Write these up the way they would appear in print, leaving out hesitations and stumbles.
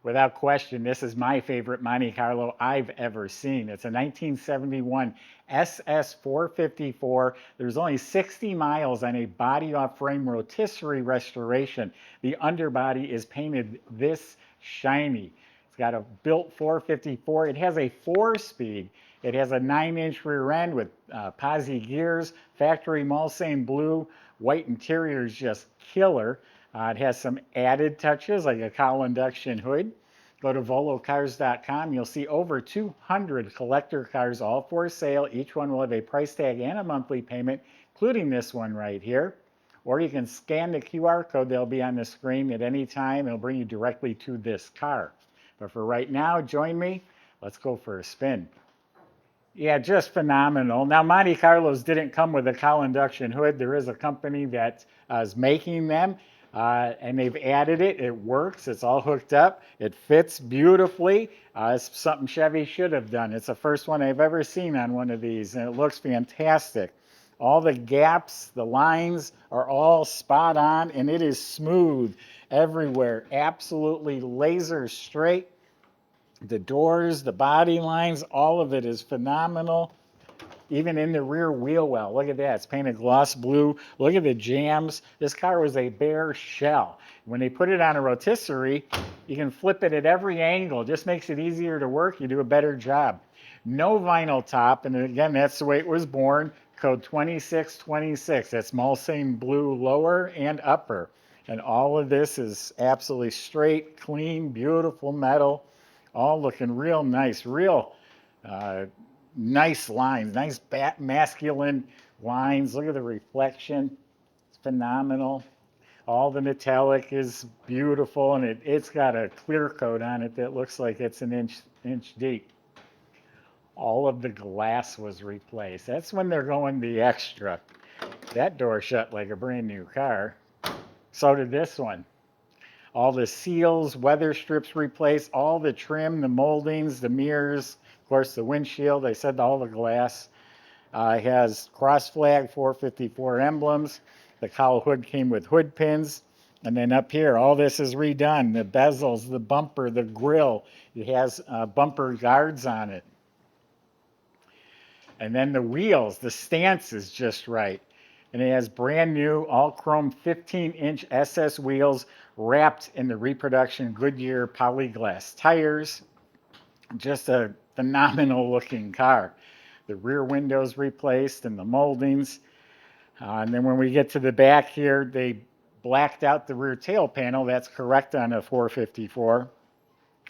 Without question, this is my favorite Monte Carlo I've ever seen. It's a 1971 SS454. There's only 60 miles on a body-off-frame rotisserie restoration. The underbody is painted this shiny. It's got a built 454. It has a 4-speed. It has a 9-inch rear end with Posi gears, factory Mulsanne Blue. White interior is just killer. It has some added touches like a Cowl induction hood. Go to volocars.com. You'll see over 200 collector cars, all for sale. Each one will have a price tag and a monthly payment, including this one right here. Or you can scan the QR code. They'll be on the screen at any time. It'll bring you directly to this car. But for right now, join me. Let's go for a spin. Yeah, just phenomenal. Now, Monte Carlos didn't come with a Cowl induction hood. There is a company that is making them, and they've added it. It works. It's all hooked up. It fits beautifully. It's something Chevy should have done. It's the first one I've ever seen on one of these, and it looks fantastic. All the gaps, the lines are all spot on, and it is smooth everywhere. Absolutely laser straight. The doors, the body lines, all of it is phenomenal. Even in the rear wheel well, look at that. It's painted gloss blue. Look at the jams. This car was a bare shell. When they put it on a rotisserie, you can flip it at every angle. It just makes it easier to work. You do a better job. No vinyl top, and again, that's the way it was born. Code 2626. That's Mulsanne Blue lower and upper. And all of this is absolutely straight, clean, beautiful metal. All looking real nice, real nice lines, nice masculine lines. Look at the reflection. It's phenomenal. All the metallic is beautiful, and it's got a clear coat on it that looks like it's an inch deep. All of the glass was replaced. That's when they're going the extra. That door shut like a brand new car. So did this one. All the seals, weather strips replaced, all the trim, the moldings, the mirrors, of course the windshield, I said all the glass. Has cross flag 454 emblems. The cowl hood came with hood pins. And then up here, all this is redone. The bezels, the bumper, the grill. It has bumper guards on it. And then the wheels, the stance is just right. And it has brand new all chrome 15-inch SS wheels wrapped in the reproduction Goodyear polyglass tires. Just a phenomenal looking car. The rear windows replaced and the moldings. And then when we get to the back here, they blacked out the rear tail panel. That's correct on a 454.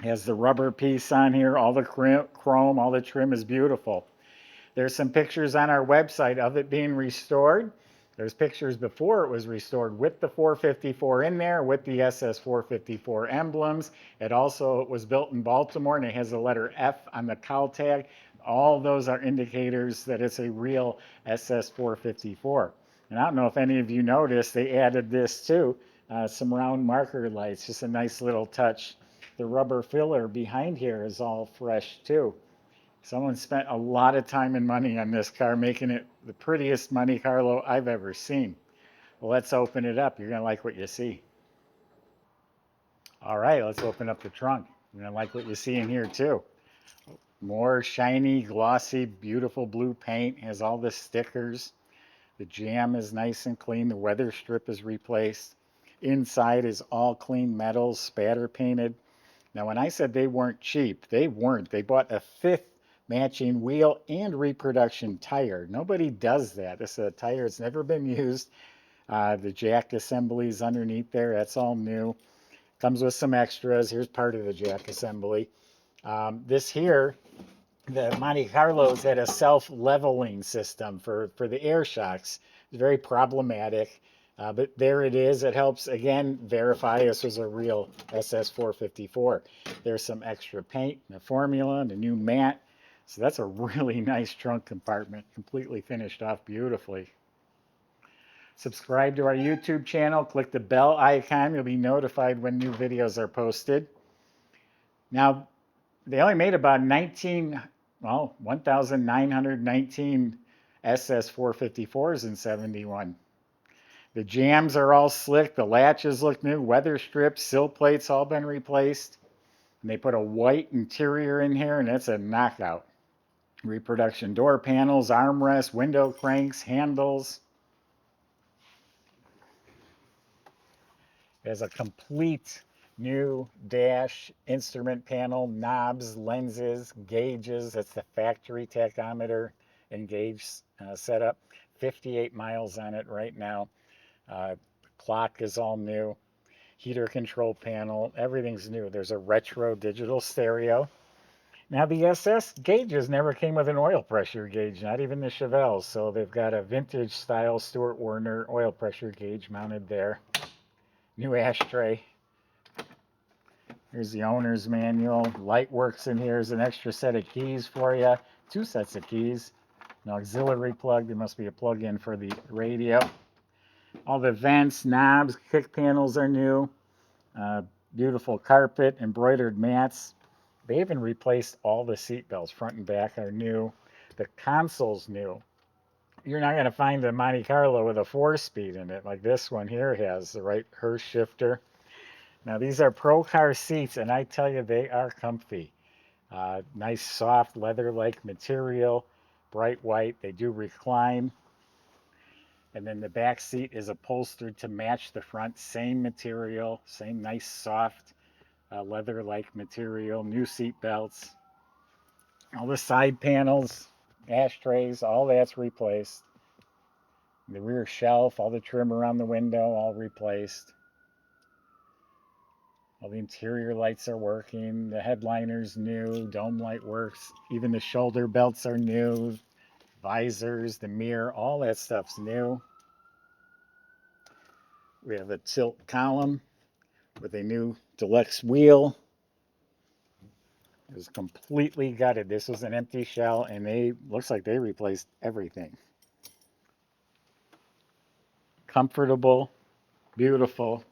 Has the rubber piece on here, all the chrome, all the trim is beautiful. There's some pictures on our website of it being restored. There's pictures before it was restored with the 454 in there, with the SS 454 emblems. It also was built in Baltimore, and it has the letter F on the cowl tag. All those are indicators that it's a real SS 454. And I don't know if any of you noticed, they added this too, some round marker lights, just a nice little touch. The rubber filler behind here is all fresh too. Someone spent a lot of time and money on this car, making it the prettiest Monte Carlo I've ever seen. Well, let's open it up. You're going to like what you see. All right, let's open up the trunk. You're going to like what you see in here too. More shiny, glossy, beautiful blue paint. Has all the stickers. The jam is nice and clean. The weather strip is replaced. Inside is all clean metals, spatter painted. Now, when I said they weren't cheap, they weren't. They bought a 5th matching wheel and reproduction tire. Nobody does that. This is a tire that's never been used. The jack assemblies underneath there, that's all new. Comes with some extras. Here's part of the jack assembly. This here, the Monte Carlos had a self-leveling system for the air shocks. It's very problematic. But there it is. It helps, again, verify this was a real SS454. There's some extra paint, the formula, and a new mat. So that's a really nice trunk compartment, completely finished off beautifully. Subscribe to our YouTube channel. Click the bell icon. You'll be notified when new videos are posted. Now, they only made about 1,919 SS454s in 71. The jams are all slick. The latches look new. Weather strips, sill plates, all been replaced. And they put a white interior in here, and it's a knockout. Reproduction door panels, armrests, window cranks, handles. It has a complete new dash, instrument panel, knobs, lenses, gauges. That's the factory tachometer and gauge setup. 58 miles on it right now. Clock is all new. Heater control panel, everything's new. There's a retro digital stereo. Now the SS gauges never came with an oil pressure gauge, not even the Chevelles. So they've got a vintage style Stuart Warner oil pressure gauge mounted there. New ashtray. Here's the owner's manual. Light works in here. There's an extra set of keys for you. 2 sets of keys. An auxiliary plug. There must be a plug-in for the radio. All the vents, knobs, kick panels are new. Beautiful carpet, embroidered mats. They even replaced all the seat belts. Front and back are new. The console's new. You're not going to find a Monte Carlo with a 4-speed in it like this one here has. The right Hurst shifter. Now these are Pro Car seats, and I tell you, they are comfy. Nice soft leather-like material, bright white. They do recline. And then the back seat is upholstered to match the front. Same material, same nice soft leather-like material. New seat belts. All the side panels, ashtrays, all that's replaced. The rear shelf, all the trim around the window, all replaced. All the interior lights are working. The headliner's new. Dome light works. Even the shoulder belts are new. Visors, the mirror, all that stuff's new. We have a tilt column with a new deluxe wheel. It was completely gutted. This was an empty shell, and looks like they replaced everything. Comfortable, beautiful.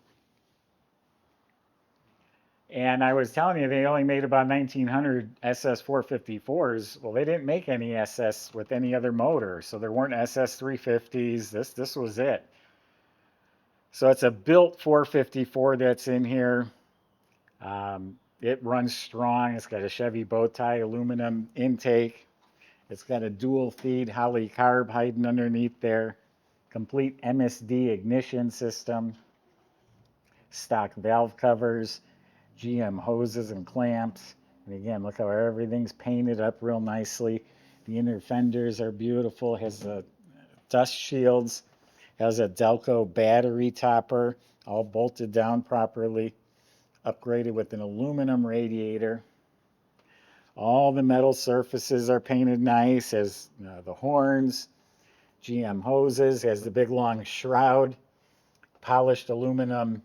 And I was telling you, they only made about 1,900 SS 454s. Well, they didn't make any SS with any other motor, so there weren't SS 350s. This was it. So it's a built 454 that's in here. It runs strong. It's got a Chevy bow tie aluminum intake. It's got a dual feed Holley carb hiding underneath there. Complete MSD ignition system. Stock valve covers. GM hoses and clamps. And again, look how everything's painted up real nicely. The inner fenders are beautiful. Has the dust shields. Has a Delco battery topper, all bolted down properly. Upgraded with an aluminum radiator. All the metal surfaces are painted nice. Has the horns, GM hoses. Has the big long shroud. Polished aluminum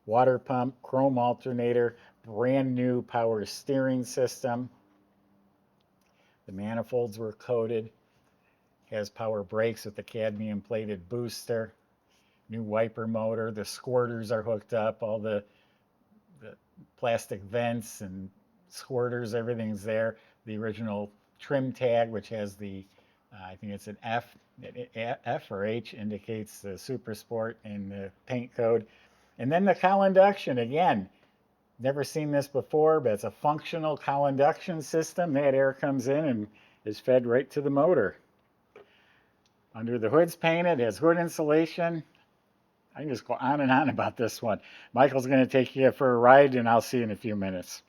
water pump, chrome alternator, brand new power steering system. The manifolds were coated. Has power brakes with the cadmium plated booster. New wiper motor. The squirters are hooked up. All the plastic vents and squirters, everything's there. The original trim tag, which has the, I think it's an F or H, indicates the Super Sport and the paint code. And then the Cowl Induction, again, never seen this before, but it's a functional Cowl Induction system. That air comes in and is fed right to the motor. Under the hood's painted, it has hood insulation. I can just go on and on about this one. Michael's going to take you for a ride, and I'll see you in a few minutes.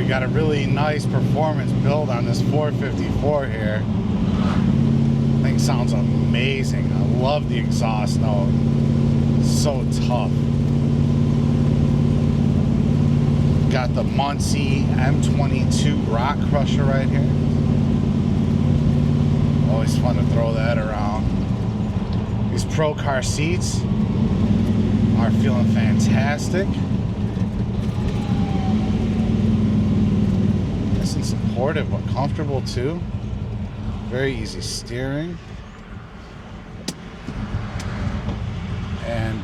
Got a really nice performance build on this 454 here. Thing sounds amazing. I love the exhaust note. So tough. Got the Muncie M22 rock crusher right here. Always fun to throw that around. These Pro Car seats are feeling fantastic. sportive but comfortable too. Very easy steering. And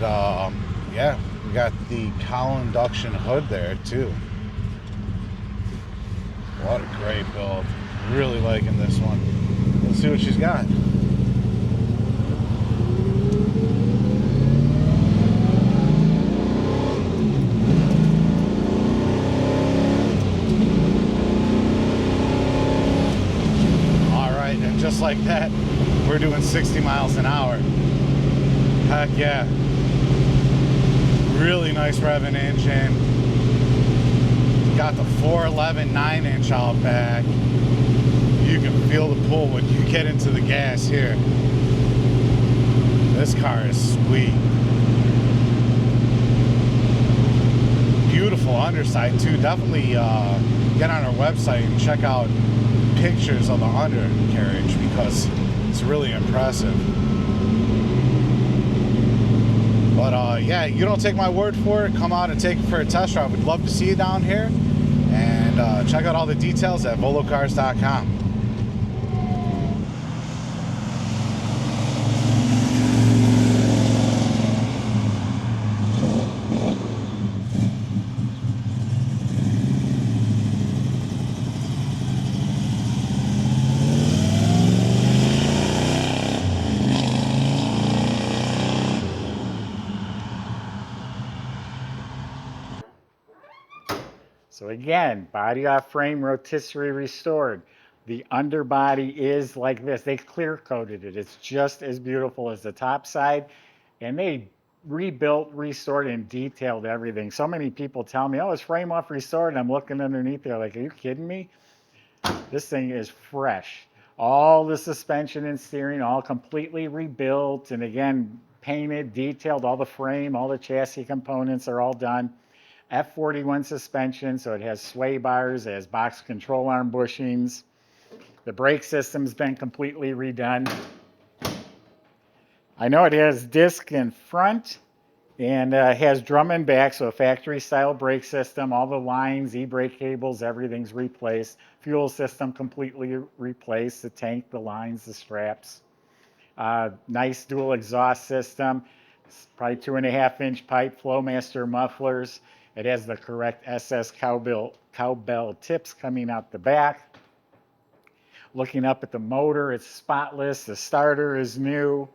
yeah, we got the Cowl induction hood there too. What a great build. Really liking this one. Let's see what she's got. Alright, and just like that, we're doing 60 miles an hour. Heck yeah. Really nice revving engine. Got the 411 9-inch out back. You can feel the pull when you get into the gas here. This car is sweet. Beautiful underside too. Definitely get on our website and check out pictures of the undercarriage because it's really impressive. But yeah, you don't take my word for it. Come out and take it for a test drive. We'd love to see you down here. And check out all the details at volocars.com. So again, body off frame, rotisserie restored. The underbody is like this. They clear coated it. It's just as beautiful as the top side. And they rebuilt, restored, and detailed everything. So many people tell me, oh, it's frame off restored. And I'm looking underneath there like, are you kidding me? This thing is fresh. All the suspension and steering, all completely rebuilt. And again, painted, detailed, all the frame, all the chassis components are all done. F41 suspension, so it has sway bars, it has box control arm bushings. The brake system's been completely redone. I know it has disc in front and has drum and back, so a factory style brake system. All the lines, e-brake cables, everything's replaced. Fuel system completely replaced. The tank, the lines, the straps. Nice dual exhaust system. It's probably 2.5-inch pipe, Flowmaster mufflers. It has the correct SS cowbell tips coming out the back. Looking up at the motor, it's spotless. The starter is new.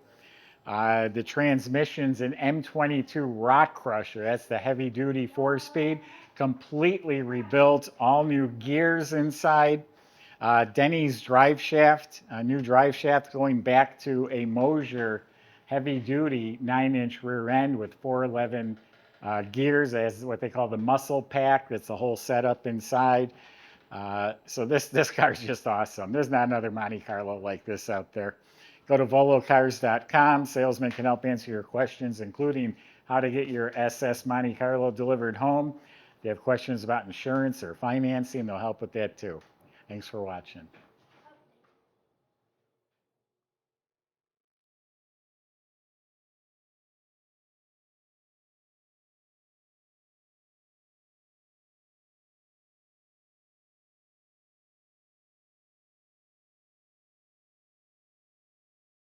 The transmission's an M22 Rock Crusher. That's the heavy-duty 4-speed. Completely rebuilt. All new gears inside. Denny's drive shaft, a new drive shaft going back to a Mosier heavy-duty 9-inch rear end with 411 gears as what they call the muscle pack. That's the whole setup inside. So this car is just awesome. There's not another Monte Carlo like this out there. Go to volocars.com. Salesmen can help answer your questions, including how to get your SS Monte Carlo delivered home. If you have questions about insurance or financing, they'll help with that too. Thanks for watching.